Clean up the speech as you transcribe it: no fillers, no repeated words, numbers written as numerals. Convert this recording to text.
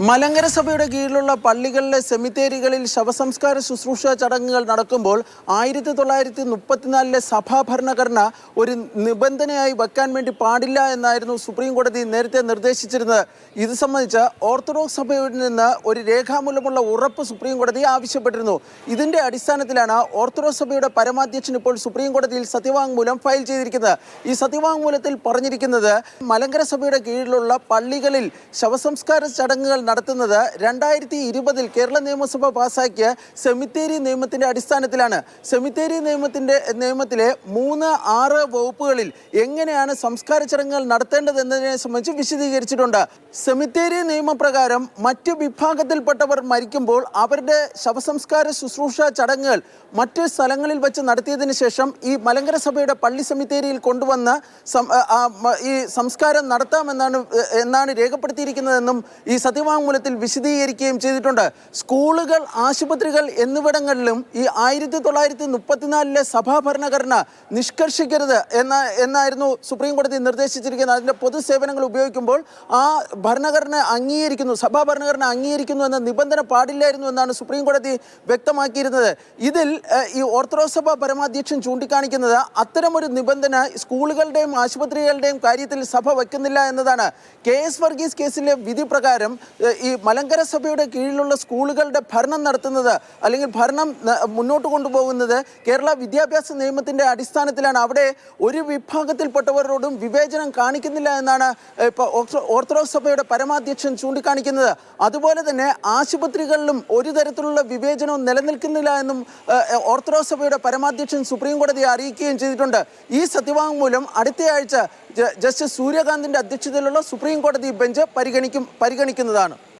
മലങ്കര സഭയുടെ കീഴിലുള്ള പള്ളികളിലെ സെമിത്തേരികളിൽ ശവസംസ്കാര ശുശ്രൂഷ ചടങ്ങുകൾ നടക്കുമ്പോൾ 1934 സഭാ ഭരണഘടന ഒരു നിബന്ധനയായി വെക്കാൻ വേണ്ടി പാടില്ല എന്നായിരുന്നു സുപ്രീം കോടതി നേരത്തെ നിർദ്ദേശിച്ചിരുന്നത്. ഇത് സംബന്ധിച്ച് ഓർത്തഡോക്സ് സഭയിൽ നിന്ന് ഒരു രേഖാമൂലമുള്ള ഉറപ്പ് സുപ്രീം കോടതി ആവശ്യപ്പെട്ടിരുന്നു. ഇതിന്റെ അടിസ്ഥാനത്തിലാണ് ഓർത്തഡോക്സ് സഭയുടെ പരമാധ്യക്ഷൻ ഇപ്പോൾ സുപ്രീം കോടതിയിൽ സത്യവാങ്മൂലം ഫയൽ ചെയ്തിരിക്കുന്നത്. ഈ സത്യവാങ്മൂലത്തിൽ പറഞ്ഞിരിക്കുന്നത് മലങ്കര സഭയുടെ കീഴിലുള്ള പള്ളികളിൽ ശവസംസ്കാര ചടങ്ങുകൾ നടത്തുന്നത് 2020 കേരള നിയമസഭ പാസാക്കിയ സെമിത്തേരി നിയമത്തിന്റെ അടിസ്ഥാനത്തിലാണ്. സെമിത്തേരി നിയമത്തിലെ 3-6 വകുപ്പുകളിൽ എങ്ങനെയാണ് സംസ്കാര ചടങ്ങുകൾ നടത്തേണ്ടതെന്നതിനെ സംബന്ധിച്ച് വിശദീകരിച്ചിട്ടുണ്ട്. സെമിത്തേരി നിയമപ്രകാരം മറ്റു വിഭാഗത്തിൽപ്പെട്ടവർ മരിക്കുമ്പോൾ അവരുടെ ശവസംസ്കാര ശുശ്രൂഷ ചടങ്ങുകൾ മറ്റ് സ്ഥലങ്ങളിൽ വെച്ച് നടത്തിയതിനു ശേഷം ഈ മലങ്കര സഭയുടെ പള്ളി സെമിത്തേരിയിൽ കൊണ്ടുവന്ന് ഈ സംസ്കാരം നടത്താമെന്നാണ് രേഖപ്പെടുത്തിയിരിക്കുന്നതെന്നും ഈ സത്യവാങ്മൂലത്തിൽ വിശദീകരിക്കുകയും ചെയ്തിട്ടുണ്ട്. സ്കൂളുകൾ, ആശുപത്രികൾ എന്നിവിടങ്ങളിലും ഈ 1934 സഭാ ഭരണഘടന നിഷ്കർഷിക്കരുത് എന്നായിരുന്നു സുപ്രീം കോടതി നിർദ്ദേശിച്ചിരിക്കുന്നത്. അതിൻ്റെ പൊതുസേവനങ്ങൾ ഉപയോഗിക്കുമ്പോൾ ആ ഭരണഘടന അംഗീകരിക്കുന്നു, സഭാ ഭരണഘടന അംഗീകരിക്കുന്നു എന്ന നിബന്ധന പാടില്ലായിരുന്നു എന്നാണ് സുപ്രീം കോടതി വ്യക്തമാക്കിയിരുന്നത്. ഇതിൽ ഈ ഓർത്തഡോക്സ് സഭ പരമാധ്യക്ഷൻ ചൂണ്ടിക്കാണിക്കുന്നത് അത്തരമൊരു നിബന്ധന സ്കൂളുകളുടെയും ആശുപത്രികളുടെയും കാര്യത്തിൽ സഭ വയ്ക്കുന്നില്ല എന്നതാണ്. KS വർഗീസ് കേസിലെ വിധി പ്രകാരം ഈ മലങ്കര സഭയുടെ കീഴിലുള്ള സ്കൂളുകളുടെ ഭരണം നടത്തുന്നത് അല്ലെങ്കിൽ ഭരണം മുന്നോട്ട് കൊണ്ടുപോകുന്നത് കേരള വിദ്യാഭ്യാസ നിയമത്തിന്റെ അടിസ്ഥാനത്തിലാണ്. അവിടെ ഒരു വിഭാഗത്തിൽപ്പെട്ടവരോടും വിവേചനം കാണിക്കുന്നില്ല എന്നാണ് ഇപ്പോൾ ഓർത്തഡോക്സ് സഭയുടെ പരമാധ്യക്ഷൻ ചൂണ്ടിക്കാണിക്കുന്നത്. അതുപോലെ തന്നെ ആശുപത്രികളിലും ഒരു തരത്തിലുള്ള വിവേചനവും നിലനിൽക്കുന്നില്ല എന്നും ഓർത്തഡോക്സ് സഭയുടെ പരമാധ്യക്ഷൻ സുപ്രീം കോടതിയെ അറിയിക്കുകയും ചെയ്തിട്ടുണ്ട്. ഈ സത്യവാങ്മൂലം അടുത്തയാഴ്ച ജസ്റ്റിസ് സൂര്യകാന്തിന്റെ അധ്യക്ഷതയിലുള്ള സുപ്രീം കോടതി ബെഞ്ച് പരിഗണിക്കുന്നതാണ്.